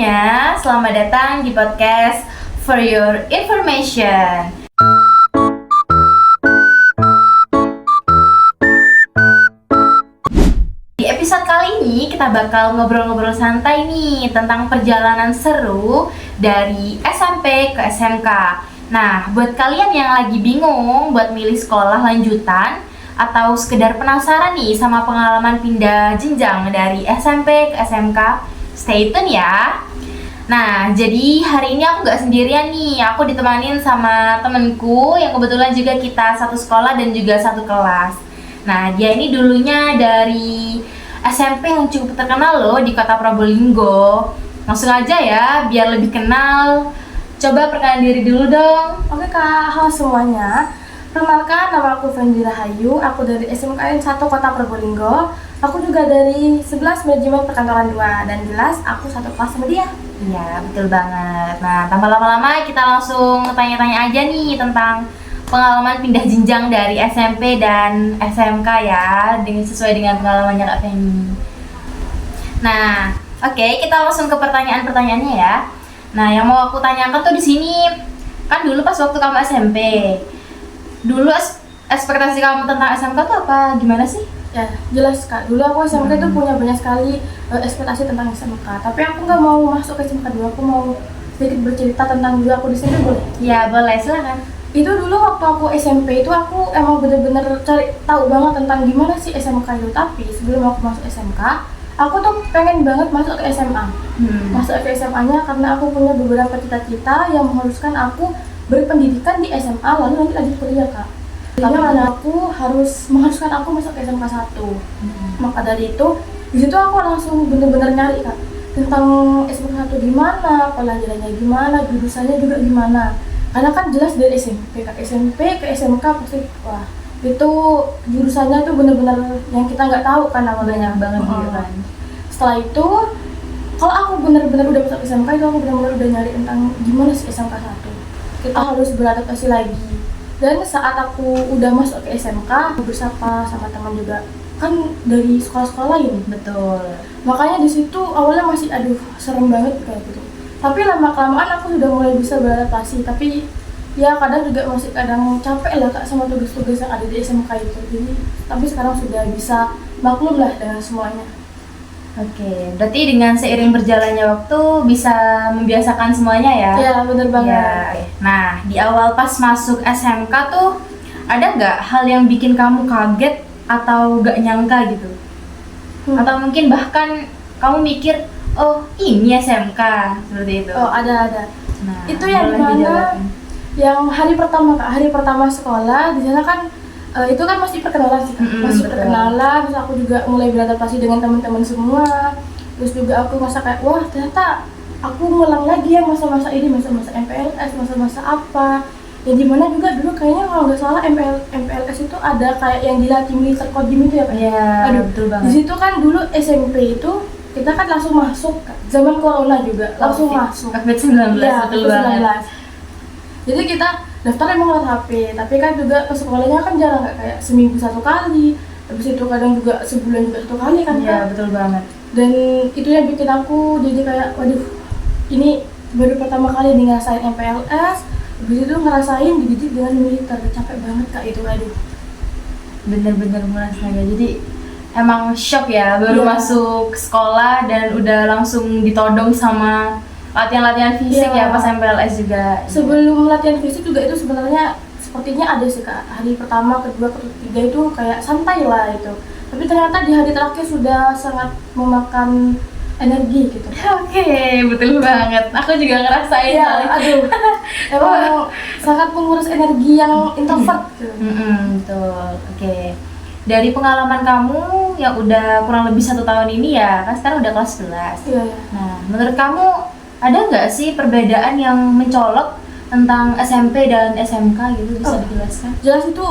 semuanya, selamat datang di podcast For Your Information. Di episode kali ini kita bakal ngobrol-ngobrol santai nih tentang perjalanan seru dari SMP ke SMK. Nah, buat kalian yang lagi bingung buat milih sekolah lanjutan atau sekedar penasaran nih sama pengalaman pindah jenjang dari SMP ke SMK, stay tune ya. Nah, jadi hari ini aku gak sendirian nih, aku ditemanin sama temenku yang kebetulan juga kita satu sekolah dan juga satu kelas. Nah, dia ini dulunya dari SMP yang cukup terkenal loh di kota Probolinggo. Langsung aja ya, biar lebih kenal. Coba perkenalan diri dulu dong. Oke Kak, halo semuanya. Perkenalkan, nama aku Fendi Rahayu, aku dari SMKN 1 Kota Probolinggo. Aku juga dari 11 Manajemen Perkantoran 2, dan jelas aku satu kelas sama dia. Iya, betul banget. Nah, tanpa lama-lama kita langsung tanya-tanya aja nih tentang pengalaman pindah jenjang dari SMP dan SMK ya, sesuai dengan pengalamannya Kak Fendi. Nah, oke, kita langsung ke pertanyaan-pertanyaannya ya. Nah, yang mau aku tanyakan tuh di sini, kan dulu pas waktu kamu SMP, dulu ekspektasi kamu tentang SMK tuh apa? Gimana sih? Ya, jelas Kak. Dulu aku SMK itu punya banyak sekali ekspektasi tentang SMK. Tapi aku nggak mau masuk ke SMK dulu. Aku mau sedikit bercerita tentang dulu aku di sini, boleh? Ya, boleh, silakan. Itu dulu waktu aku SMP itu aku emang bener-bener cari tahu banget tentang gimana sih SMK itu. Tapi sebelum aku masuk SMK, aku tuh pengen banget masuk ke SMA. Masuk ke SMA-nya karena aku punya beberapa cita-cita yang mengharuskan aku berpendidikan di SMA lalu nanti lanjut kuliah Kak. Tapi mana aku harus mengharuskan aku masuk ke SMK 1. Maka dari itu di situ aku langsung bener-bener nyari Kak tentang SMK 1 gimana, pelajarannya gimana, jurusannya juga gimana. Karena kan jelas dari SMP ke SMK pasti wah itu jurusannya itu bener-bener yang kita nggak tahu kan awalnya Banget gitu kan. Setelah itu kalau aku bener-bener udah masuk SMK itu aku bener-bener udah nyari tentang gimana sih SMK 1. Kita harus beradaptasi lagi. Dan saat aku udah masuk ke SMK, aku bersapa sama teman juga kan dari sekolah-sekolah lain. Betul. Makanya di situ awalnya masih aduh serem banget kayak gitu. Tapi lama-kelamaan aku sudah mulai bisa beradaptasi. Tapi ya kadang juga masih kadang capek lah Kak sama tugas-tugas yang ada di SMK itu. Jadi tapi sekarang sudah bisa maklum lah dengan semuanya. Oke, berarti dengan seiring berjalannya waktu bisa membiasakan semuanya ya? Iya, bener banget. Ya. Nah, di awal pas masuk SMK tuh ada nggak hal yang bikin kamu kaget atau nggak nyangka gitu? Atau mungkin bahkan kamu mikir, oh ini SMK, seperti itu? Oh, ada. Nah, Itu yang boleh dimana dijelasin. yang hari pertama Kak, hari pertama sekolah di sana kan itu kan masih perkenalan sih Kak. Masih betul. perkenalan, terus aku juga mulai beradaptasi dengan teman-teman semua. Terus juga aku merasa kayak wah ternyata aku ngulang lagi ya masa-masa ini, masa-masa MPLS, masa-masa apa. Ya dimana juga dulu kayaknya kalau nggak salah MPLS itu ada kayak yang dilatih militer kodim itu ya Kak. Iya, Aduh, betul banget. di situ kan dulu SMP itu kita kan langsung masuk Kak. Zaman corona juga langsung masuk. COVID-19, Iya, betul COVID-19. banget. Jadi kita daftar emang lewat HP, tapi kan juga ke sekolahnya kan jarang nggak kayak seminggu satu kali, habis itu kadang juga sebulan juga satu kali kan Iya, Kak. betul banget. Dan itu yang bikin aku jadi kayak waduh ini baru pertama kali nih ngerasain MPLS, habis itu ngerasain dididik dengan militer, capek banget Kak itu, aduh. Bener-bener merasanya, jadi emang shock ya baru Iya. masuk sekolah dan udah langsung ditodong sama latihan-latihan fisik ya Iya. pas MPLS juga. Sebelum latihan fisik juga itu sebenarnya sepertinya ada sih Kak, hari pertama, kedua, ketiga itu kayak santai lah itu. Tapi ternyata di hari terakhir sudah sangat memakan energi gitu. Oke, betul banget. Aku juga ngerasain Iya, hal itu. aduh, emang sangat menguras energi yang introvert gitu. Betul. Oke. Dari pengalaman kamu yang udah kurang lebih 1 tahun ini ya, kan sekarang udah kelas 11. Iya. Nah, menurut kamu ada nggak sih perbedaan yang mencolok tentang SMP dan SMK gitu, bisa dijelaskan? Jelas itu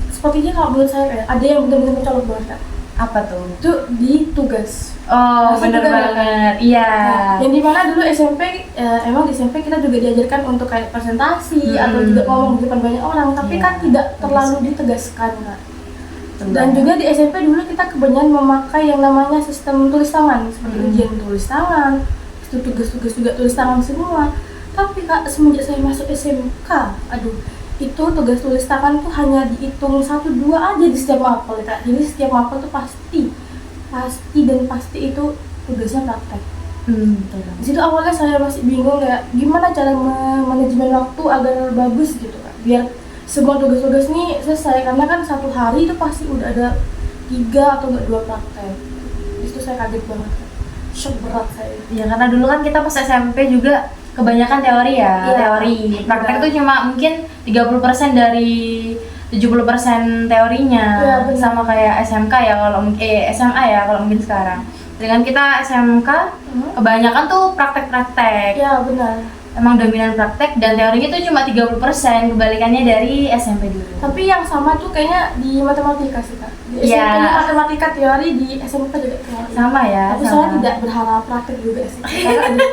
sepertinya kalau menurut saya kayak ada yang benar-benar mencolok banget Kak. Apa tuh? Itu di tugas. Oh, Masa bener juga ya? banget. Iya. Nah, yang dimana dulu SMP, emang di SMP kita juga diajarkan untuk kayak presentasi atau juga ngomong di depan banyak orang, tapi Iya. kan tidak terlalu ditegaskan Kak. Betul Dan banget. juga di SMP dulu kita kebanyakan memakai yang namanya sistem tulis tangan, seperti ujian tulis tangan, itu tugas-tugas juga tulis tangan semua. Tapi Kak, semenjak saya masuk SMK, aduh, itu tugas tulis tangan tuh hanya dihitung 1-2 aja di setiap mapel Kak. Jadi setiap mapel tuh pasti itu tugasnya praktek. Betul. Di situ awalnya saya masih bingung kayak gimana cara manajemen waktu agar bagus gitu Kak, biar semua tugas-tugas nih selesai, karena kan satu hari itu pasti udah ada 3 atau enggak 2 praktek. Di situ saya kaget banget Kak. Shock berat saya. Ya karena dulu kan kita pas SMP juga kebanyakan teori ya, Iya, teori. Praktek benar. tuh cuma mungkin 30% dari 70% teorinya. Iya, benar. Sama kayak SMK ya kalau SMA ya kalau mungkin sekarang. Dengan kita SMK kebanyakan tuh praktek-praktek. Ya benar. Emang dominan praktek dan teorinya tuh cuma 30%, kebalikannya dari SMP dulu. Tapi yang sama tuh kayaknya di matematika sih Kak. Di SMP Iya. matematika teori, di SMK juga teori. Sama ya, Tapi sama. saya tidak berharap praktek juga sih. Karena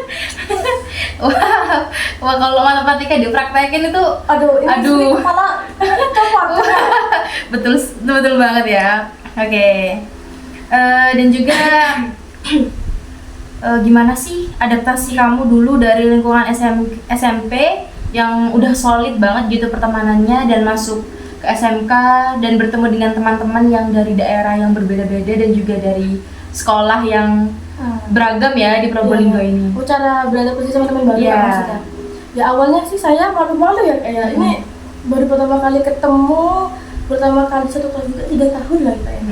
Wah kalau matematika dipraktekin itu aduh, ini Aduh. sini kepala copot. betul banget ya. Oke. Dan juga gimana sih adaptasi kamu dulu dari lingkungan SMP yang udah solid banget gitu pertemanannya dan masuk ke SMK dan bertemu dengan teman-teman yang dari daerah yang berbeda-beda dan juga dari sekolah yang beragam ya di Probolinggo ini. Cara beradaptasi sama teman baru Iya. Kak, maksudnya. Ya awalnya sih saya malu-malu ya kayak ini baru pertama kali ketemu, pertama kali satu kelas juga 3 tahun lah kita ya.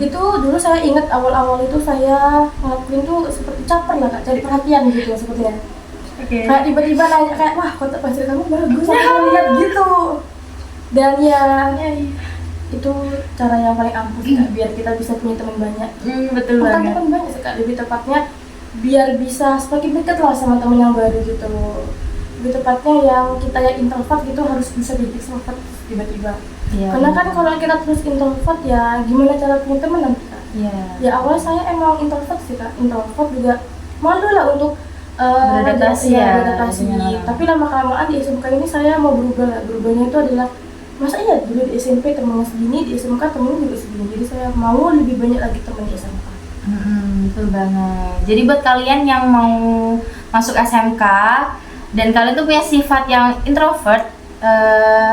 Itu dulu saya ingat awal-awal itu saya ngelakuin tuh seperti caper lah Kak, cari perhatian gitu sepertinya. Oke. Kayak tiba-tiba nanya kayak, wah kotak pensil kamu bagus, aku lihat gitu. Dan ya itu cara yang paling ampuh Kak, biar kita bisa punya teman banyak. Betul Bukan banget. teman banyak sih Kak, lebih tepatnya biar bisa semakin dekat lah sama teman yang baru gitu. Lebih tepatnya yang kita yang introvert gitu harus bisa jadi extrovert tiba-tiba. Iya. Karena kan kalau kita terus introvert ya gimana cara punya teman nanti Kak? Iya. Ya awalnya saya emang introvert sih Kak, introvert juga malu lah untuk Beradaptasi ya, beradaptasi. dengan orang. Tapi lama-kelamaan di SMK ini saya mau berubah lah. Berubahnya itu adalah masa iya dulu di SMP temennya segini, di SMK temennya juga segini. Jadi saya mau lebih banyak lagi teman di SMK. Betul banget. Jadi buat kalian yang mau masuk SMK dan kalian tuh punya sifat yang introvert,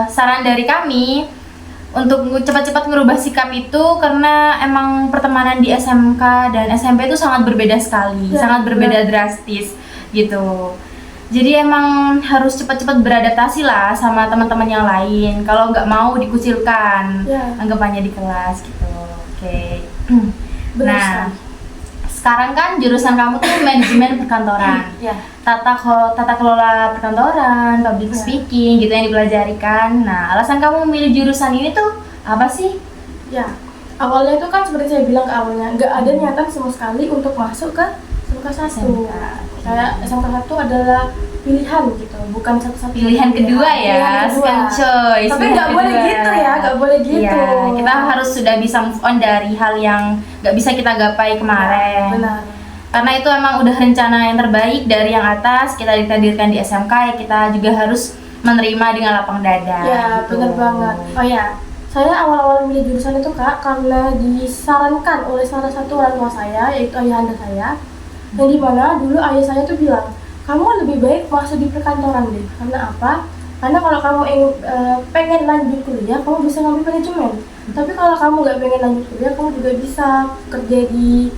saran dari kami untuk cepat-cepat merubah sikap itu karena emang pertemanan di SMK dan SMP itu sangat berbeda sekali, Ya, sangat berbeda drastis gitu. Jadi emang harus cepat-cepat beradaptasi lah sama teman-teman yang lain. Kalau nggak mau dikucilkan Ya. anggapannya di kelas gitu. Oke. Benar Nah, sekali. sekarang kan jurusan kamu tuh manajemen perkantoran, Ya. tata kelola perkantoran, public Ya. speaking gitu yang dipelajari kan. Nah, alasan kamu memilih jurusan ini tuh apa sih? Ya, awalnya itu kan seperti saya bilang ke awalnya, nggak ada niatan sama sekali untuk masuk ke SMK 1. SMK. Kayak SMK 1 adalah pilihan gitu, bukan satu-satunya Pilihan kedua ya, Pilihan kedua. second choice. Tapi pilihan nggak boleh kedua. gitu ya, nggak boleh gitu. Iya, kita harus sudah bisa move on dari hal yang nggak bisa kita gapai kemarin. Benar. Karena itu emang udah rencana yang terbaik dari yang atas, kita ditakdirkan di SMK ya kita juga harus menerima dengan lapang dada. Ya, gitu. benar banget. Oh ya, saya awal-awal milih jurusan itu Kak karena disarankan oleh salah satu orang tua saya, yaitu ayahanda saya. Yang dimana dulu ayah saya tuh bilang, kamu lebih baik masuk di perkantoran deh. Karena apa? Karena kalau kamu pengen lanjut kuliah, kamu bisa ngambil manajemen. Tapi kalau kamu nggak pengen lanjut kuliah, kamu juga bisa kerja di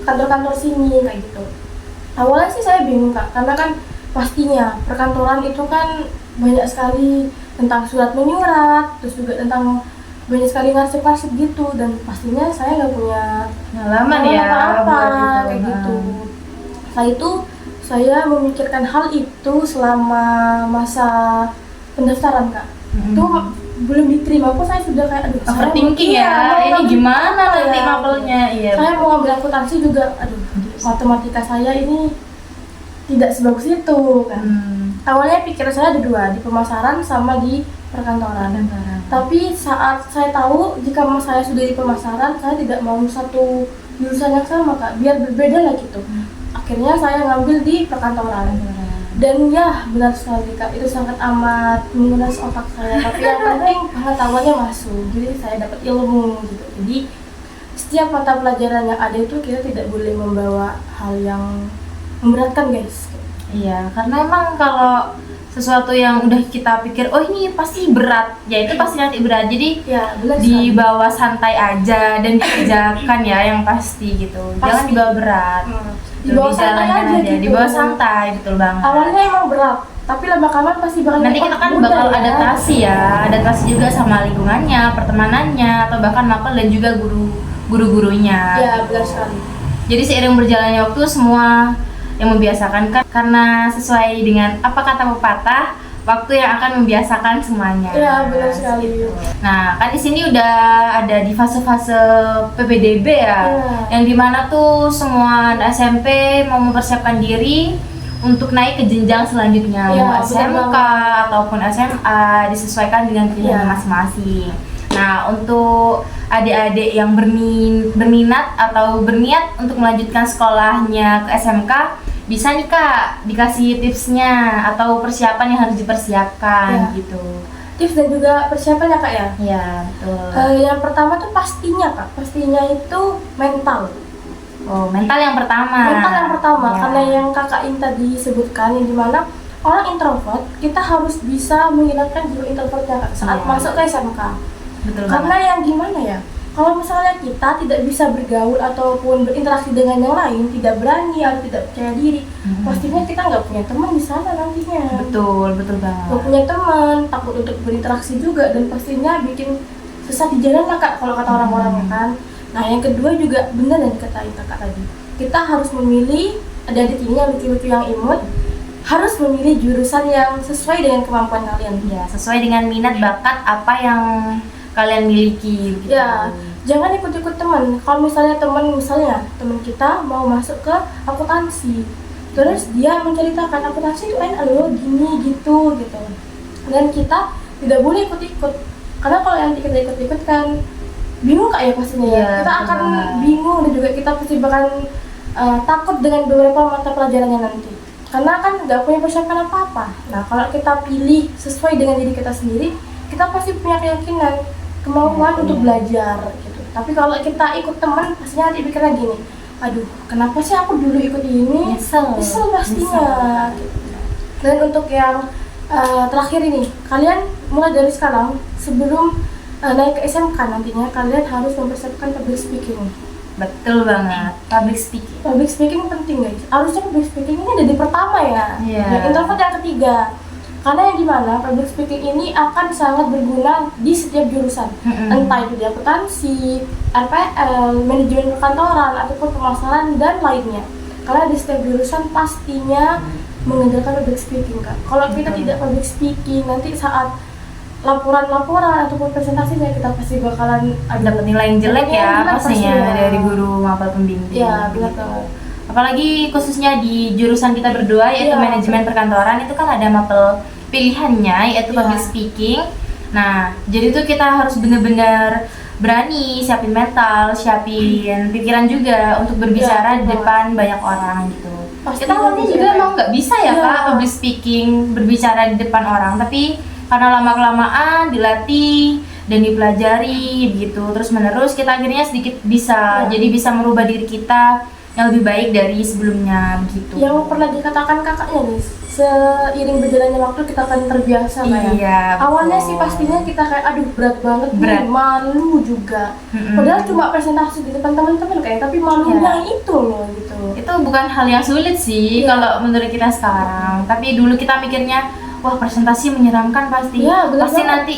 kantor-kantor sini kayak gitu. Awalnya sih saya bingung Kak, karena kan pastinya perkantoran itu kan banyak sekali tentang surat menyurat, terus juga tentang banyak sekali ngarsip-ngarsip gitu, dan pastinya saya nggak punya Pengalaman ya apa-apa buat itu. kayak gitu. Setelah itu saya memikirkan hal itu selama masa pendaftaran Kak. Itu belum diterima pun saya sudah kayak aduh saya Overthinking iya, ya, mau ini ngambil gimana apa nanti ya? mapelnya? Iya. Saya mau ngambil akuntansi juga, aduh matematika saya ini tidak sebagus itu kan. Awalnya pikiran saya ada dua, di pemasaran sama di perkantoran. Tapi saat saya tahu jika saya sudah di pemasaran, saya tidak mau satu jurusan yang sama Kak, biar berbeda lah gitu. Akhirnya saya ngambil di perkantoran. Dan ya benar sekali Kak, itu sangat amat menguras otak saya. Tapi yang penting pengetahuannya masuk, jadi saya dapat ilmu gitu. Jadi setiap mata pelajaran yang ada itu kita tidak boleh membawa hal yang memberatkan guys. Iya, karena emang kalau sesuatu yang udah kita pikir oh ini pasti berat, ya itu pasti nanti berat. Jadi Ya, benar sekali. dibawa santai aja dan dikerjakan ya yang pasti gitu. Jangan Pasti. dibawa berat. Dibawa santai Dijalankan aja aja, gitu. dibawa santai, betul banget. Awalnya emang berat, tapi lama-kelamaan pasti bakal Nanti kita kan mudah bakal ya. adaptasi ya, adaptasi juga sama lingkungannya, pertemanannya, atau bahkan mapel dan juga guru-gurunya. Ya, benar sekali. Jadi seiring berjalannya waktu semua yang membiasakan kan karena sesuai dengan apa kata pepatah, waktu yang akan membiasakan semuanya. Ya, benar sekali. Gitu. Nah, kan di sini udah ada di fase-fase PPDB ya, yang dimana tuh semua anak SMP mau mempersiapkan diri untuk naik ke jenjang selanjutnya, Iya, mau benar SMK banget. ataupun SMA, disesuaikan dengan pilihan Iya. masing-masing. Nah, untuk adik-adik yang berminat atau berniat untuk melanjutkan sekolahnya ke SMK, bisa nih Kak dikasih tipsnya atau persiapan yang harus dipersiapkan Iya. gitu. Tips dan juga persiapan ya kak ya. Iya, betul. Yang pertama tuh pastinya kak, pastinya itu mental. Oh, mental yang pertama. Mental yang pertama, Ya. karena yang kakak ini tadi sebutkan, yang dimana orang introvert kita harus bisa menghilangkan jiwa introvertnya kak saat Iya. masuk ke SMK. Betul Karena banget. yang gimana ya, kalau misalnya kita tidak bisa bergaul ataupun berinteraksi dengan yang lain, tidak berani atau tidak percaya diri, pastinya kita nggak punya teman di sana nantinya. Betul banget. Nggak punya teman, takut untuk berinteraksi juga, dan pastinya bikin sesat di jalan lah kak kalau kata orang-orang ya kan. Nah yang kedua juga benar yang dikatain kakak tadi, kita harus memilih, adik-adik ini yang lucu-lucu yang imut, harus memilih jurusan yang sesuai dengan kemampuan kalian. Ya, sesuai dengan minat bakat apa yang kalian miliki gitu. Ya, jangan ikut-ikut teman. Kalau misalnya teman kita mau masuk ke akuntansi, terus dia menceritakan akuntansi itu enak loh gini gitu. Dan kita tidak boleh ikut-ikut, karena kalau yang kita ikut-ikut kan bingung kak ya pastinya ya. Iya, Kita betul akan banget. bingung dan juga kita pasti bakal takut dengan beberapa mata pelajarannya nanti, karena kan nggak punya persiapan apa-apa. Nah kalau kita pilih sesuai dengan diri kita sendiri, kita pasti punya keyakinan, kemauan Iya. untuk belajar gitu. Tapi kalau kita ikut teman, pastinya nanti pikirnya gini, aduh kenapa sih aku dulu ikut ini, Nyesel pastinya. Dan untuk yang terakhir ini, kalian mulai dari sekarang sebelum naik ke SMK nantinya, kalian harus mempersiapkan public speaking. Betul banget. Public speaking. Public speaking penting guys, harusnya public speaking ini ada di pertama ya. Iya. Yang introvert yang ketiga, karena yang dimana public speaking ini akan sangat berguna di setiap jurusan, entah itu di akuntansi, RPL, manajemen perkantoran, ataupun pemasaran dan lainnya. Karena di setiap jurusan pastinya mengandalkan public speaking kak. Kalau kita Betul. tidak public speaking, nanti saat laporan ataupun presentasinya kita pasti bakalan Dapat nilai yang jelek Nilai yang ya jelek pastinya pastinya. dari guru mapel pembimbing. Ya, benar gitu. banget. Apalagi khususnya di jurusan kita berdua yaitu Iya. manajemen perkantoran, itu kan ada mapel pilihannya yaitu Iya. public speaking. Nah, jadi tuh kita harus benar-benar berani, siapin mental, siapin pikiran juga untuk berbicara Iya, di betul. depan banyak orang gitu. Pasti Kita awalnya juga juga kan. emang nggak bisa ya Iya. Kak public speaking, berbicara di depan orang, tapi karena lama-kelamaan dilatih dan dipelajari begitu terus menerus, kita akhirnya sedikit bisa, Iya. jadi bisa merubah diri kita yang lebih baik dari sebelumnya begitu. Yang pernah dikatakan kakaknya nih, seiring berjalannya waktu kita akan terbiasa kayak. Iya, Awalnya betul. sih pastinya kita kayak aduh berat banget Berat. nih, malu juga. Mm-mm. Padahal cuma presentasi di depan teman-teman kayak, tapi malunya itu loh gitu. Itu bukan hal yang sulit sih Iya. kalau menurut kita sekarang, tapi dulu kita mikirnya wah presentasi menyeramkan pasti. Iya, benar Pasti banget. nanti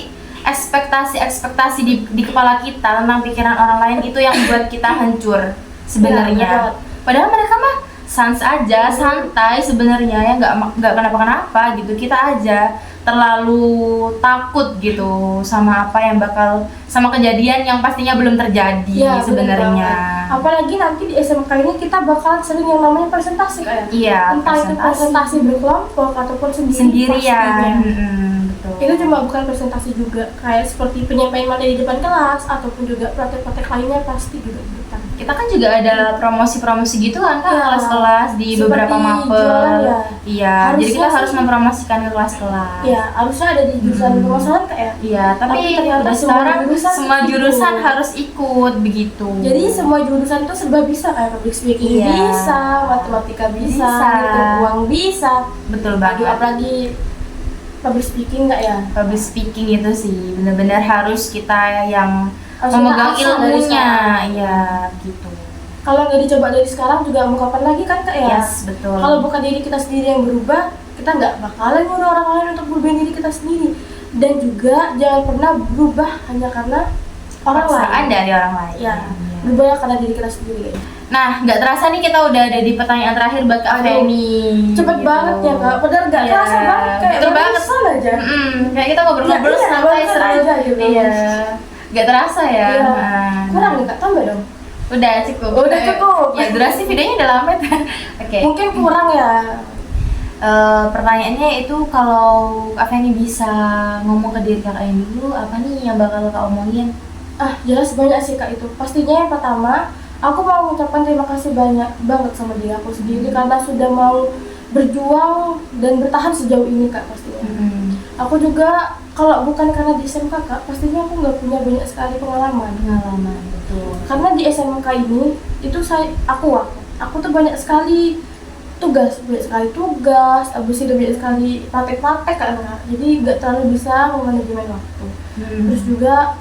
ekspektasi di kepala kita tentang pikiran orang lain itu yang buat kita hancur Iya, sebenarnya. benar. Padahal mereka mah sans aja, santai sebenarnya ya, nggak kenapa-kenapa gitu. Kita aja terlalu takut gitu sama apa yang sama kejadian yang pastinya belum terjadi Iya, benar sebenarnya. banget. Apalagi nanti di SMK ini kita bakalan sering yang namanya presentasi kayak. Iya, Entah itu presentasi berkelompok ataupun sendiri sendirian. pastinya. Mm-mm, betul. Itu cuma bukan presentasi juga, kayak seperti penyampaian materi di depan kelas ataupun juga praktek-praktek lainnya pasti juga di depan. Kita kan juga ada promosi-promosi gitu kan Kak, Ya, kelas-kelas di seperti beberapa jualan mapel. ya. Iya, jadi Harusnya kita sih- harus mempromosikan ke kelas-kelas. Ya, harusnya ada di jurusan pemasaran kayak. Iya, tapi ternyata udah semua sekarang jurusan semua ikut. jurusan harus ikut begitu. Jadi semua jurusan itu serba bisa, kayak public speaking Iya. bisa, matematika bisa, Bisa. hitung uang bisa. betul Aduh, banget. apalagi public speaking nggak ya? Public speaking itu sih benar-benar harus kita yang Harus memegang kita asah dari ilmunya, sekarang. iya gitu. Kalau nggak dicoba dari sekarang juga mau kapan lagi kan kak ya? Yes, betul. Kalau bukan diri kita sendiri yang berubah, kita nggak bakalan nyuruh orang lain untuk berubah diri kita sendiri. Dan juga jangan pernah berubah hanya karena orang Paksaan lain. dari orang lain. Ya, Iya. berubah karena diri kita sendiri. Nah, nggak terasa nih kita udah ada di pertanyaan terakhir buat Kak Aduh, Feni. Cepet gitu. banget ya kak, padahal nggak Iya, kerasa banget kayak betul banget. barusan aja. Kayak kita ngobrol-ngobrol Iya, santai barusan seru. aja gitu. Iya. Nggak terasa ya. Iya. Nah, Kurang nih kak, tambah dong. Udah cukup. Udah cukup. Ya, durasi videonya udah lama ya. Oke. Mungkin kurang ya. Pertanyaannya itu kalau Kak Feni bisa ngomong ke diri kakak yang dulu, apa nih yang bakal Kak omongin? Jelas banyak sih kak itu. Pastinya yang pertama, aku mau mengucapkan terima kasih banyak banget sama diri aku sendiri karena sudah mau berjuang dan bertahan sejauh ini kak pastinya. Aku juga kalau bukan karena di SMK kak, pastinya aku nggak punya banyak sekali pengalaman. Pengalaman, betul. Karena di SMK ini itu aku tuh banyak sekali tugas, habis itu banyak sekali praktek-praktek kan kak. Jadi nggak terlalu bisa memanajemen waktu. Terus juga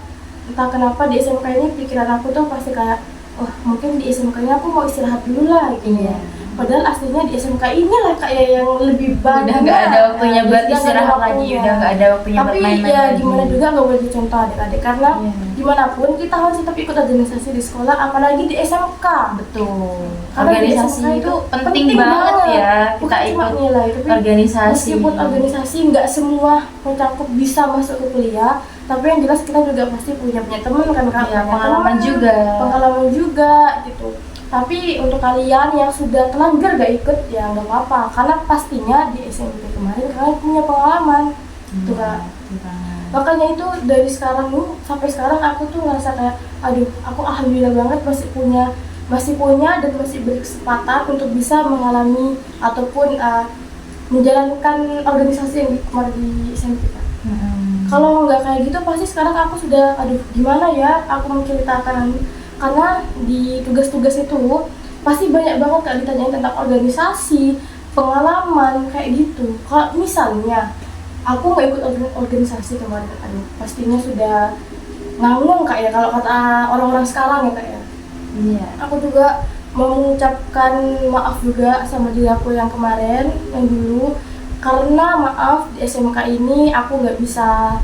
entah kenapa di SMK ini pikiran aku tuh pasti kayak, oh mungkin di SMK ini aku mau istirahat dulu lah gitu. Iya. Padahal aslinya di SMK ini lah kayak yang lebih banyak. Udah nggak ada waktunya buat Udah nggak ada istirahat lagi, waktunya. udah nggak ada waktunya buat Tapi main-main ya lagi. gimana juga nggak boleh dicontoh adik-adik karena Iya. gimana pun kita harus tetap ikut organisasi di sekolah, apalagi di SMK. Betul. Karena di Organisasi SMK itu penting banget ya kita Bukan cuma ikut nilai, tapi organisasi. meskipun organisasi nggak semua mencakup bisa masuk ke kuliah, tapi yang jelas kita juga pasti punya teman kan kak, Iya, punya pengalaman teman, juga. pengalaman juga gitu. Tapi untuk kalian yang sudah telanjur gak ikut ya nggak apa-apa, karena pastinya di SMP kemarin kalian punya pengalaman gitu kak. Makanya itu dari sekarang nih sampai sekarang aku tuh ngerasa kayak, aduh aku alhamdulillah banget masih punya dan masih berkesempatan untuk bisa mengalami ataupun menjalankan organisasi yang kemarin di SMP kak. Kalau nggak kayak gitu pasti sekarang aku sudah, aduh gimana ya aku menceritakan, karena di tugas-tugas itu pasti banyak banget kak ditanyain tentang organisasi, pengalaman kayak gitu. Kalau misalnya aku nggak ikut organisasi kemarin, aduh pastinya sudah nganggung kak ya kalau kata orang-orang sekarang ya kak ya. Iya. Aku juga mau mengucapkan maaf juga sama diri aku yang kemarin, yang dulu, karena maaf di SMK ini aku nggak bisa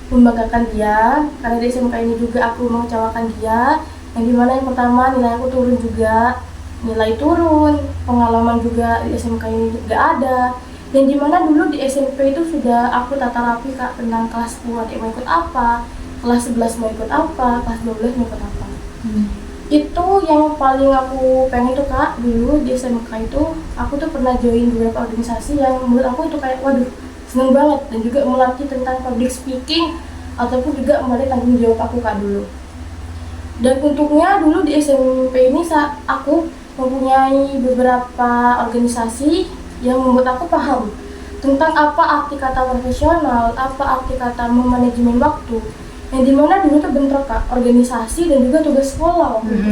membanggakan dia, karena di SMK ini juga aku mengecewakan dia, yang dimana yang pertama nilai aku turun juga, pengalaman juga di SMK ini nggak ada, yang dimana dulu di SMP itu sudah aku tata rapi kak tentang kelas 10 adik mau ikut apa, kelas 11 mau ikut apa, kelas 12 mau ikut apa. Itu yang paling aku pengen tuh kak, dulu di SMK itu aku tuh pernah join beberapa organisasi yang menurut aku itu kayak waduh seneng banget, dan juga melatih tentang public speaking ataupun juga melatih tanggung jawab aku kak dulu. Dan untungnya dulu di SMP ini saat aku mempunyai beberapa organisasi yang membuat aku paham tentang apa arti kata profesional, apa arti kata memanajemen waktu, yang dimana dulu tuh bentrok kak, organisasi dan juga tugas sekolah waktu itu.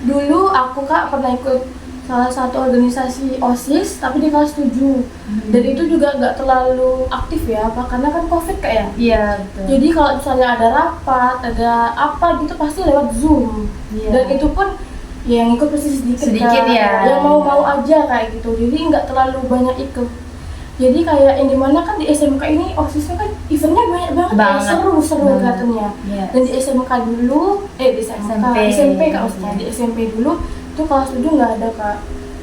Dulu aku kak pernah ikut salah satu organisasi OSIS tapi di kelas 7 dan itu juga nggak terlalu aktif ya Pak, karena kan COVID kak ya. Iya, betul. Jadi kalau misalnya ada rapat, ada apa gitu pasti lewat Zoom. Iya. Dan itu pun ya yang ikut pasti sedikit Sedikit Kak. ya. Yang mau-mau aja kayak gitu, jadi nggak terlalu banyak ikut. Jadi kayak yang dimana kan di SMK ini OSISnya kan eventnya banyak banget. Banget. Seru-seru Banget. katanya. Yes. Dan di SMK dulu, di SMK, SMP kak maksudnya, di SMP dulu itu kelas 7 nggak ada kak.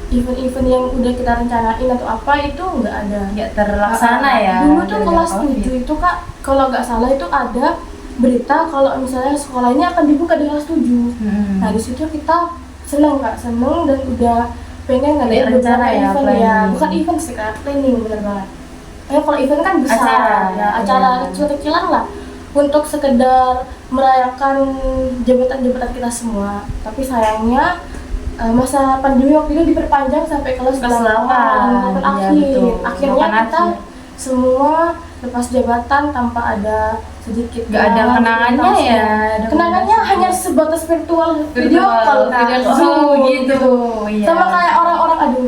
Event-event yang udah kita rencanain atau apa itu nggak ada. Nggak terlaksana ya. Dulu tuh gara-gara kelas COVID. 7 itu kak, kalau nggak salah itu ada berita kalau misalnya sekolah ini akan dibuka di kelas 7. Nah di situ kita seneng kak, seneng dan udah pengen ngadain Rencana beberapa ya, event ya, planning. bukan event sih kak, planning bener banget. kalau event kan besar, acara kecil-kecilan lah untuk sekedar merayakan jabatan-jabatan kita semua. Tapi sayangnya masa pandemi waktu itu diperpanjang sampai kelas 8 akhir. Akhirnya kita semua lepas jabatan tanpa ada sedikit ada kenangannya ya. Kenangannya hanya sebatas virtual video call Zoom gitu. Sama kayak orang-orang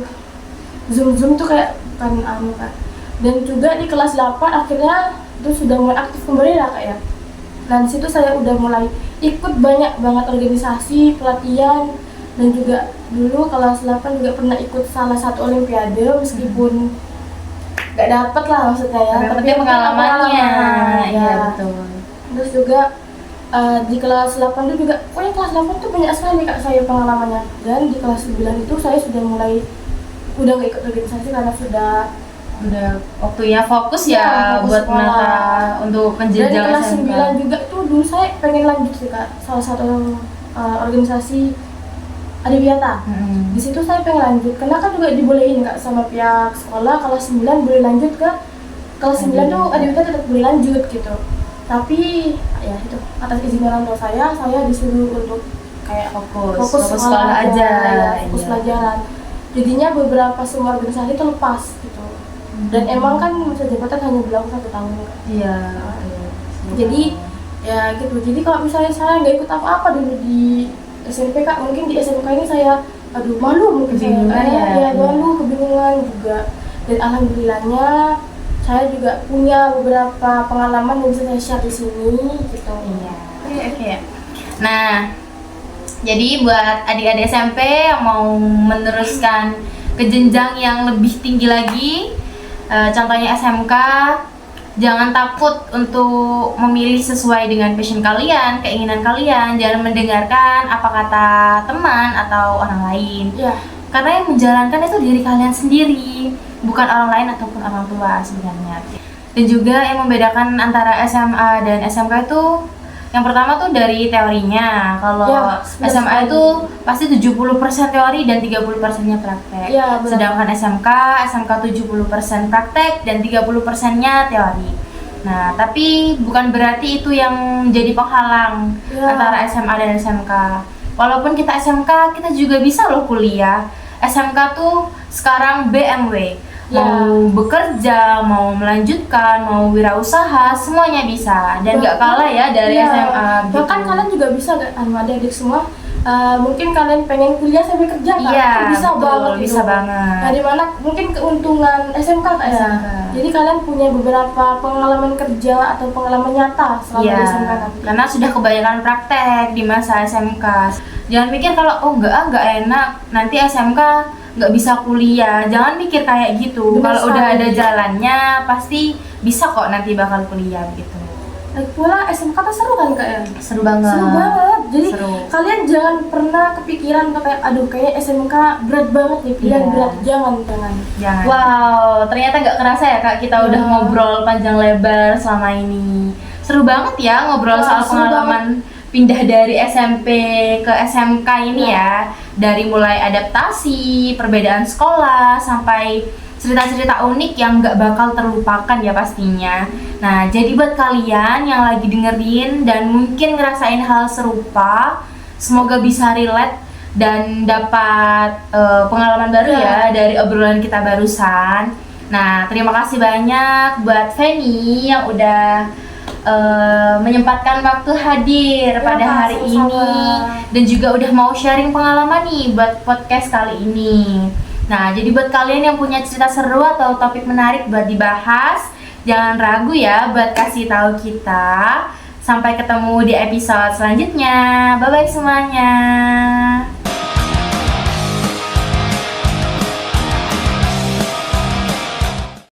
Zoom tuh kayak kan kan. Dan juga di kelas 8 akhirnya itu sudah mulai aktif kembali lah Kak ya. Nah di situ saya udah mulai ikut banyak banget organisasi, pelatihan, dan juga dulu kelas 8 juga pernah ikut salah satu olimpiade meskipun gak dapet lah maksudnya ya. Tapi pengalamannya. Iya betul. Terus juga di kelas 8 itu juga, pokoknya kelas 8 tuh banyak sekali Kak saya pengalamannya. Dan di kelas 9 itu saya udah gak ikut organisasi karena sudah waktunya fokus ya buat menata untuk penjenjang dan di kelas SMK. 9 juga tuh dulu saya pengen lanjut sih Kak, salah satu organisasi Adiwiyata. Di situ saya pengen lanjut karena kan juga dibolehin Kak sama pihak sekolah kelas 9 boleh lanjut ke kelas 9 tuh Adiwiyata tetap boleh lanjut gitu. Tapi ya itu atas izin orang tua saya disuruh untuk kayak fokus sekolah aja, fokus pelajaran. Jadinya beberapa semua organisasi itu lepas gitu. Dan emang kan masa jabatan hanya berlaku 1 tahun. Iya. Jadi ya gitu. Jadi kalau misalnya saya nggak ikut apa-apa dulu di SMP Kak, mungkin di SMK ini saya malu mungkin malu, kebingungan juga. Dan alhamdulillahnya saya juga punya beberapa pengalaman yang bisa saya share di sini gitu. Iya. Oke. Nah, jadi buat adik-adik SMP yang mau meneruskan ke jenjang yang lebih tinggi lagi, contohnya SMK, jangan takut untuk memilih sesuai dengan passion kalian, keinginan kalian. Jangan mendengarkan apa kata teman atau orang lain. Ya. Karena yang menjalankan itu diri kalian sendiri, bukan orang lain ataupun orang tua sebenarnya. Dan juga yang membedakan antara SMA dan SMK itu yang pertama tuh dari teorinya. Kalau SMA itu pasti 70% teori dan 30%-nya praktek. Ya, sedangkan SMK 70% praktek dan 30%-nya teori. Nah, tapi bukan berarti itu yang jadi penghalang antara SMA dan SMK. Walaupun kita SMK, kita juga bisa loh kuliah. SMK tuh sekarang BMW. Mau bekerja, mau melanjutkan, mau wirausaha, semuanya bisa dan nggak kalah ya dari SMA. Bahkan kalian juga bisa, adik-adik semua. Mungkin kalian pengen kuliah sambil kerja kan? Iya, bisa banget. Bisa banget. Nah, dimana mungkin keuntungan SMK kan ya. Jadi kalian punya beberapa pengalaman kerja atau pengalaman nyata selama di SMK nanti. Karena sudah kebanyakan praktek di masa SMK. Jangan mikir kalau nggak enak nanti SMK nggak bisa kuliah. Jangan mikir kayak gitu. Kalau udah ada jalannya pasti bisa kok nanti bakal kuliah gitu. Lagi pula SMK tuh seru kan Kak ya? Seru banget. Jadi kalian jangan pernah kepikiran kayak kayak SMK berat banget nih, pilihan berat. Jangan. Wow, ternyata nggak kerasa ya Kak, kita udah ngobrol panjang lebar selama ini. Seru banget ya ngobrol soal pengalaman pindah dari SMP ke SMK ini ya. Dari mulai adaptasi, perbedaan sekolah, sampai cerita-cerita unik yang nggak bakal terlupakan ya pastinya. Nah, jadi buat kalian yang lagi dengerin dan mungkin ngerasain hal serupa, semoga bisa relate dan dapat pengalaman baru ya dari obrolan kita barusan. Nah, terima kasih banyak buat Feni yang udah menyempatkan waktu hadir pada hari ini dan juga udah mau sharing pengalaman nih buat podcast kali ini. Nah, jadi buat kalian yang punya cerita seru atau topik menarik buat dibahas, jangan ragu ya buat kasih tahu kita. Sampai ketemu di episode selanjutnya. Bye-bye semuanya.